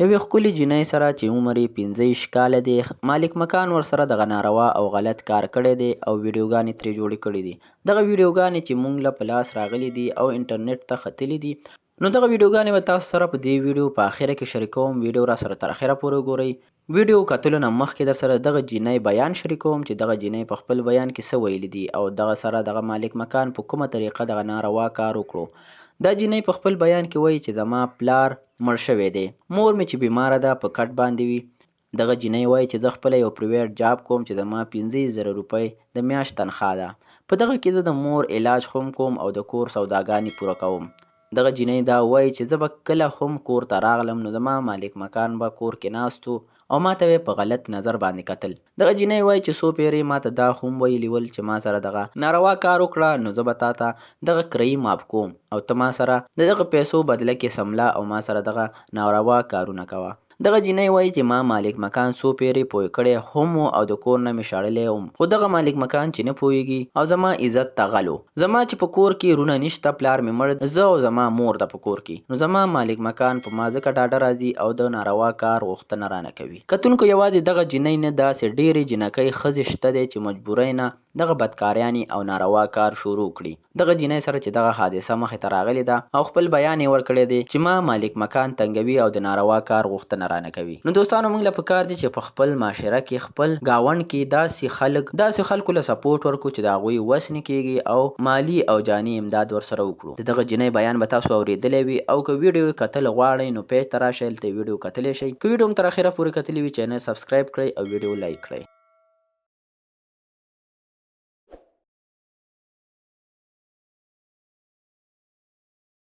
یوې ښکلې جینۍ سره چې عمر یې 15 کاله دی، مالک مکان ورسره دغه ناروا او غلط کار کړی دی او ویډیوګانې ترې جوړې کړي دي. دغه ویډیوګانې چې مونږ له په لاس راغلي دي او انټرنیټ ته ختلي دي، نو دغه ویډیوګانې به تاسو سره په دې ویډیو په اخره کې شریکوم. ویډیو را سره تر اخره پورې وګورئ. ویډیو کتلو نه مخکې در سره دغه جینۍ بیان شریکوم چې دغه جینۍ په خپل بیان کې څه ویلي دي او دغه سره دغه مالک مکان په کومه طریقه دغه ناروا کار وکړو. دا جینۍ په خپل بیان کې وایي چې زما پلار مړ شوی دی، مور مې چې بیماره ده په کټ باندې وي. دغه جینۍ وایي چې زه خپله یو پریویټ جاب کوم چې زما 15,000 روپۍ د میاشت تنخوا ده. په دغه کې زه د مور علاج هم کوم او د کور سوداګانې پوره کوم. دغه جینۍ دا وایي چې زه به کله هم کور ته راغلم نو زما مالک مکان به کور کې ناست و او ما ته به په غلط نظر باندې کتل. دغه جینۍ وایي چې څو پیرې ما ته دا هم ویلي ول چې ما سره دغه ناروا کار وکړه نو زه به تا ته دغه کرایي معاف کوم او ته ما سره د دغه پیسو بدله کې سمله او ما سره دغه ناروا کارونه کوه. دغه جینۍ وایي چې ما مالک مکان څو پیرې پوه کړی هم او د کور نه مې شړلی وم، خو دغه مالک مکان چې نه پوهېږي او زما عزت ته غل و. زما چې په کور کې رونه نشته، پلار مې مړ، زه او زما مور ده په کور کې، نو زما مالک مکان په ما ځکه ډاډه راځي او د ناروا کار غوښتنه رانه کوي. کتونکو یوازې دغه جینۍ نه، داسې ډېرې جینکۍ ښځې شته دی چې مجبورۍ نه دغه بدکاریانې او ناروا کار شروع کړي. دغه جینۍ سره چې دغه حادثه مخې ته راغلې ده او خپل بیان یې ورکړی دی چې ما مالک مکان تنګوي او د ناروا کار غوښتنه رانه کوي. نو دوستانو، موږ له پکار دي چې په خپل معاشره کې، خپل ګاونډ کې داسې خلکو له سپورټ ورکړو چې د هغوی وس نه کېږي او مالي او جاني امداد ورسره وکړو. د دغه جینۍ بیان به تاسو اورېدلی وي او که ویډیو یې کتل غواړئ نو پیج ته راشئ، هلته یې ویډیو کتلی شئ. که ویډیو مو تر اخره پورې کتلي وي، چینل سبسکرایب کړئ او ویډیو لایک کړئ.